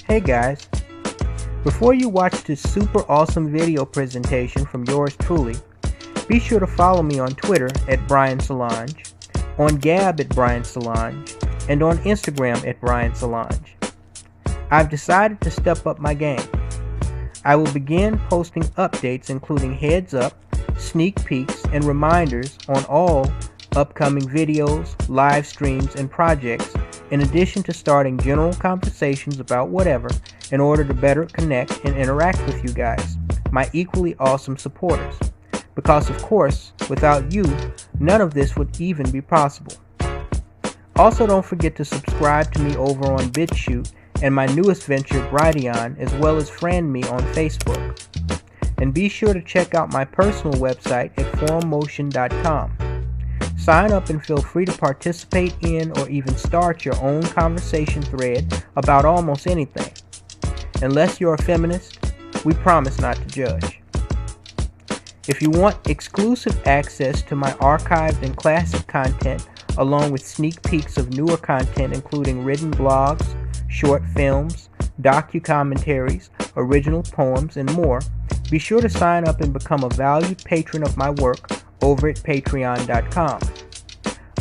Hey guys, before you watch this super awesome video presentation from yours truly, be sure to follow me on Twitter at Brian Solange, on Gab at Brian Solange, and on Instagram at Brian Solange. I've decided to step up my game. I will begin posting updates including heads up, sneak peeks, and reminders on all upcoming videos, live streams, and projects, in addition to starting general conversations about whatever in order to better connect and interact with you guys, my equally awesome supporters. Because of course, without you, none of this would even be possible. Also, don't forget to subscribe to me over on BitChute and my newest venture, Brighteon, as well as friend me on Facebook. And be sure to check out my personal website at forummotion.com. Sign up and feel free to participate in or even start your own conversation thread about almost anything. Unless you're a feminist, we promise not to judge. If you want exclusive access to my archived and classic content, along with sneak peeks of newer content including written blogs, short films, docu-commentaries, original poems, and more, be sure to sign up and become a valued patron of my work over at patreon.com.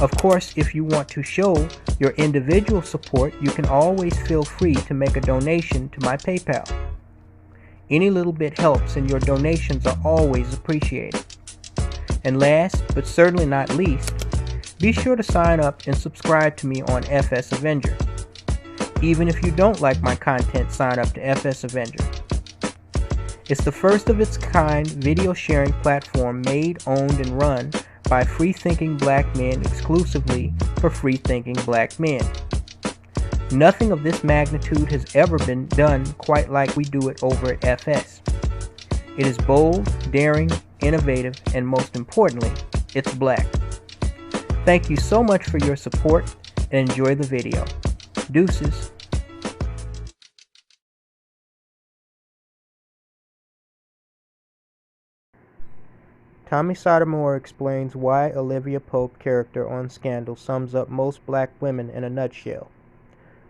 Of course, if you want to show your individual support, you can always feel free to make a donation to my PayPal. Any little bit helps, and your donations are always appreciated. And last, but certainly not least, be sure to sign up and subscribe to me on FS Avenger. Even if you don't like my content, sign up to FS Avenger. It's the first of its kind video sharing platform made, owned, and run by free-thinking black men exclusively for free-thinking black men. Nothing of this magnitude has ever been done quite like we do it over at FS. It is bold, daring, innovative, and most importantly, it's black. Thank you so much for your support and enjoy the video. Deuces. Tommy Sotomayor explains why Olivia Pope character on Scandal sums up most black women in a nutshell.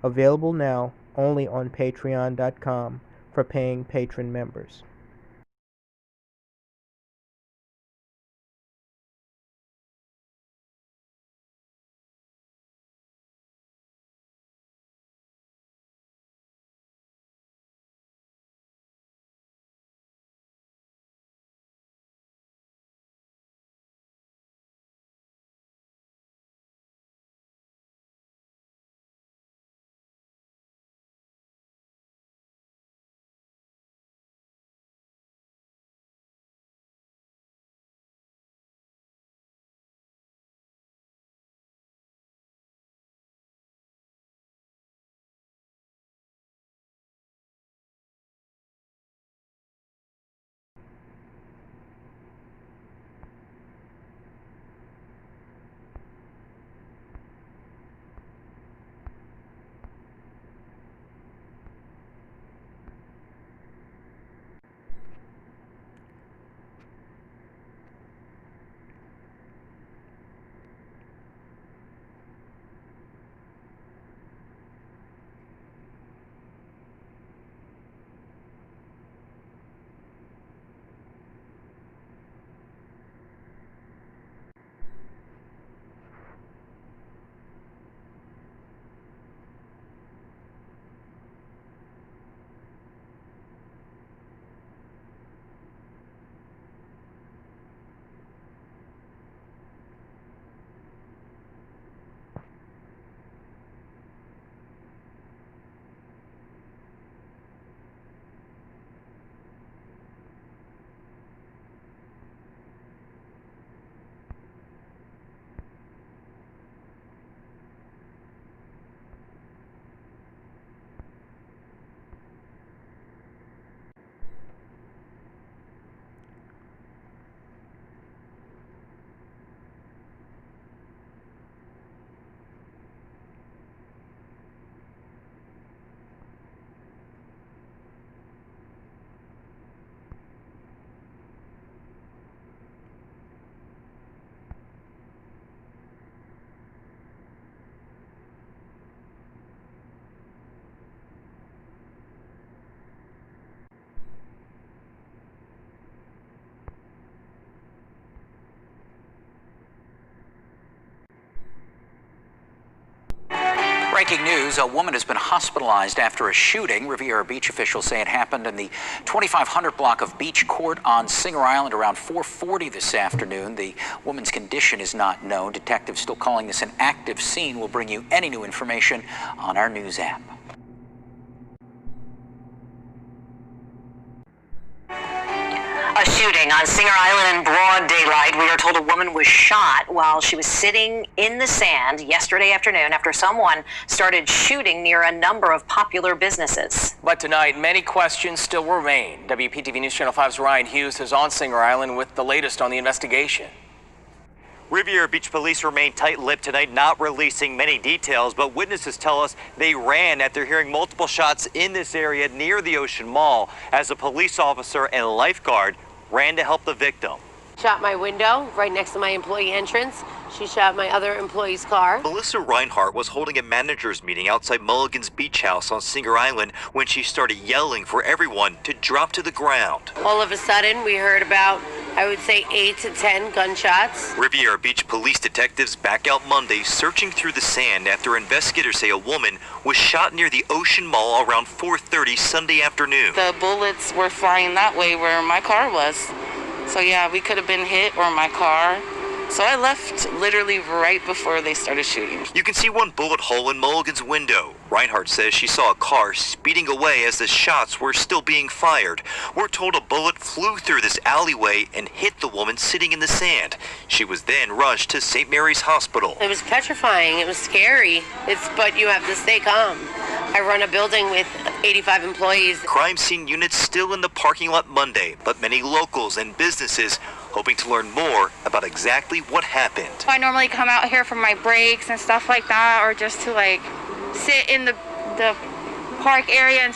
Available now only on patreon.com for paying patron members. Breaking news, a woman has been hospitalized after a shooting. Riviera Beach officials say it happened in the 2500 block of Beach Court on Singer Island around 4:40 this afternoon. The woman's condition is not known. Detectives still calling this an active scene. We'll bring you any new information on our news app. A shooting on Singer Island in broad daylight. We are told a woman was shot while she was sitting in the sand yesterday afternoon after someone started shooting near a number of popular businesses. But tonight, many questions still remain. WPTV News Channel 5's Ryan Hughes is on Singer Island with the latest on the investigation. Riviera Beach police remain tight-lipped tonight, not releasing many details, but witnesses tell us they ran after hearing multiple shots in this area near the Ocean Mall as a police officer and lifeguard ran to help the victim. Shot my window right next to my employee entrance. She shot my other employee's car. Melissa Reinhart was holding a manager's meeting outside Mulligan's Beach House on Singer Island when she started yelling for everyone to drop to the ground. All of a sudden, we heard about, I would say, 8 to 10 gunshots. Riviera Beach police detectives back out Monday searching through the sand after investigators say a woman was shot near the Ocean Mall around 4:30 Sunday afternoon. The bullets were flying that way where my car was. So yeah, we could have been hit, or my car. So I left literally right before they started shooting. You can see one bullet hole in Mulligan's window. Reinhardt says she saw a car speeding away as the shots were still being fired. We're told a bullet flew through this alleyway and hit the woman sitting in the sand. She was then rushed to St. Mary's Hospital. It was petrifying. It was scary. But you have to stay calm. I run a building with 85 employees. Crime scene units still in the parking lot Monday, but many locals and businesses hoping to learn more about exactly what happened. I normally come out here for my breaks and stuff like that, or just to like sit in the park area,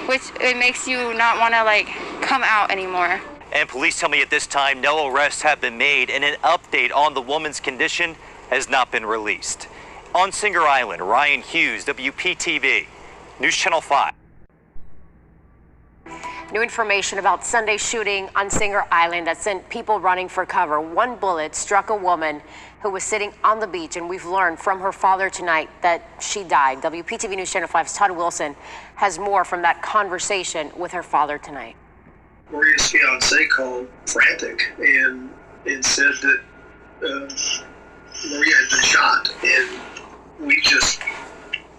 which it makes you not want to like come out anymore. And police tell me at this time no arrests have been made and an update on the woman's condition has not been released. On Singer Island, Ryan Hughes, WPTV, News Channel 5. New information about Sunday's shooting on Singer Island that sent people running for cover. One bullet struck a woman who was sitting on the beach, and we've learned from her father tonight that she died. WPTV News Channel 5's Todd Wilson has more from that conversation with her father tonight. Maria's fiance called frantic and said that Maria had been shot, and we just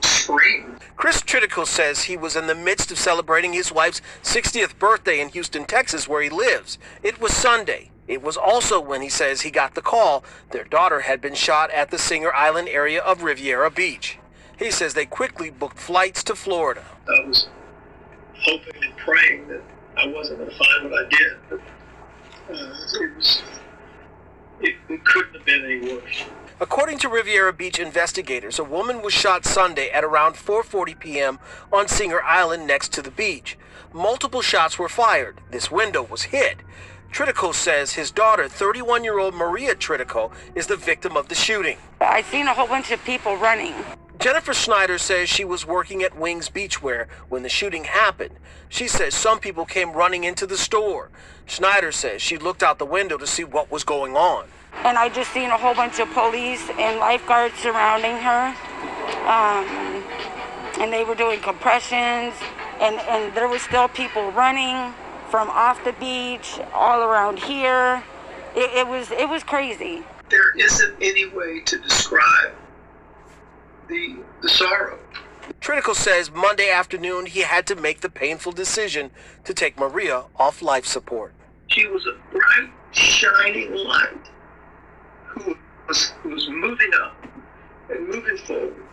screamed. Chris Triticale says he was in the midst of celebrating his wife's 60th birthday in Houston, Texas, where he lives. It was Sunday. It was also when he says he got the call their daughter had been shot at the Singer Island area of Riviera Beach. He says they quickly booked flights to Florida. I was hoping and praying that I wasn't going to find what I did, but it couldn't have been any worse. According to Riviera Beach investigators, a woman was shot Sunday at around 4:40 p.m. on Singer Island next to the beach. Multiple shots were fired. This window was hit. Triticale says his daughter, 31-year-old Maria Triticale, is the victim of the shooting. I seen a whole bunch of people running. Jennifer Snyder says she was working at Wings Beachwear when the shooting happened. She says some people came running into the store. Snyder says she looked out the window to see what was going on. And I just seen a whole bunch of police and lifeguards surrounding her. And they were doing compressions, and there was still people running from off the beach all around here. It was crazy. There isn't any way to describe the sorrow. Triticale says Monday afternoon he had to make the painful decision to take Maria off life support. She was a bright, shining light who was moving up and moving forward.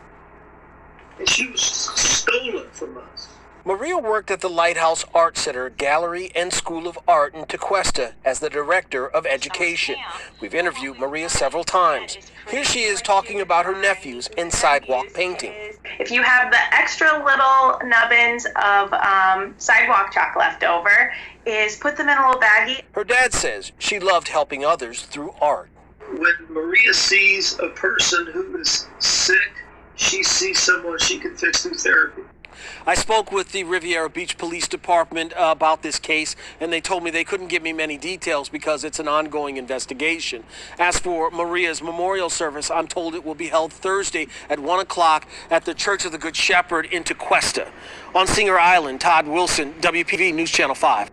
And she was stolen from us. Maria worked at the Lighthouse Art Center, Gallery, and School of Art in Tequesta as the Director of Education. We've interviewed Maria several times. Here she is talking about her nephews and sidewalk painting. If you have the extra little nubbins of sidewalk chalk left over, is put them in a little baggie. Her dad says she loved helping others through art. When Maria sees a person who is sick, she sees someone she can fix through therapy. I spoke with the Riviera Beach Police Department about this case, and they told me they couldn't give me many details because it's an ongoing investigation. As for Maria's memorial service, I'm told it will be held Thursday at 1 o'clock at the Church of the Good Shepherd in Tequesta. On Singer Island, Todd Wilson, WPTV News Channel 5.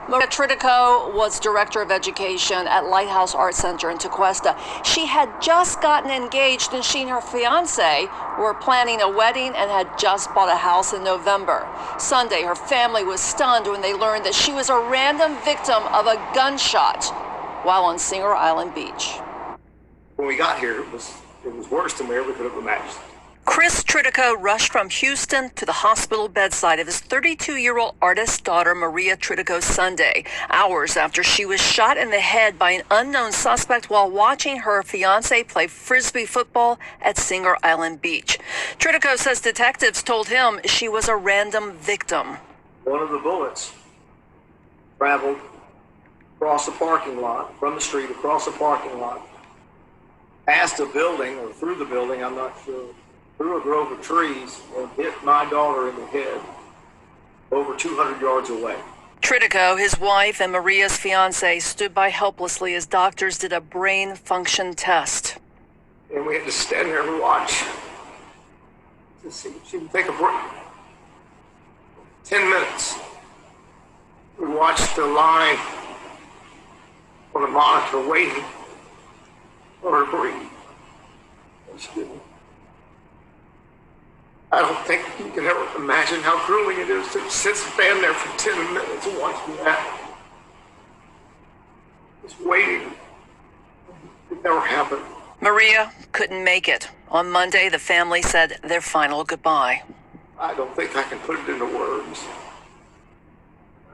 Maria Tridico was director of education at Lighthouse Art Center in Tequesta. She had just gotten engaged, and she and her fiance were planning a wedding and had just bought a house in November. Sunday, her family was stunned when they learned that she was a random victim of a gunshot while on Singer Island Beach. When we got here, it was worse than we ever could have imagined. Chris Tridico rushed from Houston to the hospital bedside of his 32-year-old artist daughter, Maria Tridico, Sunday, hours after she was shot in the head by an unknown suspect while watching her fiancé play Frisbee football at Singer Island Beach. Tridico says detectives told him she was a random victim. One of the bullets traveled across the parking lot, from the street across the parking lot, past a building or through the building, I'm not sure, through a grove of trees and hit my daughter in the head over 200 yards away. Tridico, his wife, and Maria's fiance stood by helplessly as doctors did a brain function test. And we had to stand there and watch to see if she would take a break. 10 minutes. We watched the line on the monitor waiting for her to breathe. And she didn't. I don't think you can ever imagine how grueling it is to stand there for 10 minutes and watch that. Just waiting. It never happened. Maria couldn't make it. On Monday, the family said their final goodbye. I don't think I can put it into words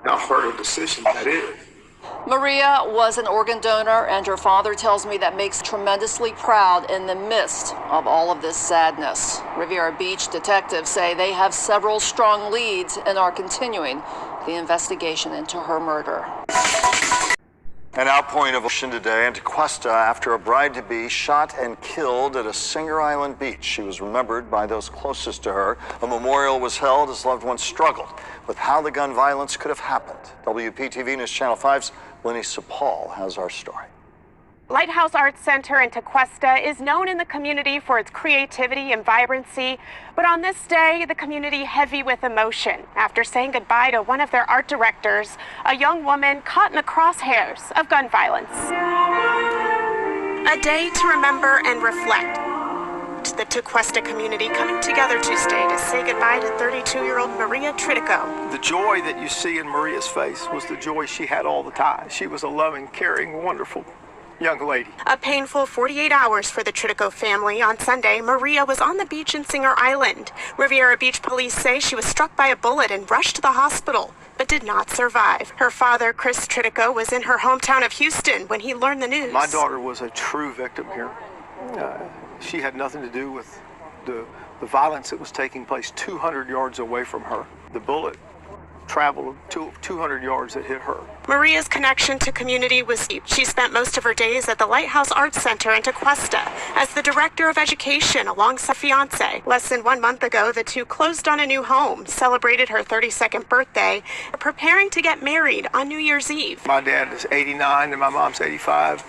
how hard a decision that is. Maria was an organ donor, and her father tells me that makes tremendously proud in the midst of all of this sadness. Riviera Beach detectives say they have several strong leads and are continuing the investigation into her murder. An outpouring of emotion today in Tequesta after a bride-to-be shot and killed at a Singer Island beach. She was remembered by those closest to her. A memorial was held as loved ones struggled with how the gun violence could have happened. WPTV News Channel 5's Lenny Sapal has our story. Lighthouse Art Center in Tequesta is known in the community for its creativity and vibrancy, but on this day, the community heavy with emotion after saying goodbye to one of their art directors, a young woman caught in the crosshairs of gun violence. A day to remember and reflect. The Tequesta community coming together Tuesday to say goodbye to 32-year-old Maria Tridico. The joy that you see in Maria's face was the joy she had all the time. She was a loving, caring, wonderful young lady. A painful 48 hours for the Tridico family. On Sunday, Maria was on the beach in Singer Island. Riviera Beach police say she was struck by a bullet and rushed to the hospital, but did not survive. Her father, Chris Tridico, was in her hometown of Houston when he learned the news. My daughter was a true victim here. She had nothing to do with the violence that was taking place 200 yards away from her. The bullet traveled 200 yards that hit her. Maria's connection to community was deep. She spent most of her days at the Lighthouse Art Center in Tequesta as the director of education alongside fiance. Less than 1 month ago, the two closed on a new home, celebrated her 32nd birthday, preparing to get married on New Year's Eve. My dad is 89 and my mom's 85,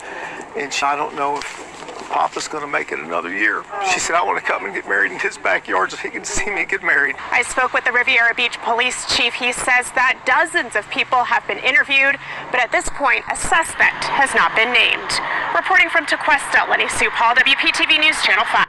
and I don't know if Papa's going to make it another year. She said, I want to come and get married in his backyard so he can see me get married. I spoke with the Riviera Beach police chief. He says that dozens of people have been interviewed, but at this point, a suspect has not been named. Reporting from Tequesta, Lenny Supal, WPTV News Channel 5.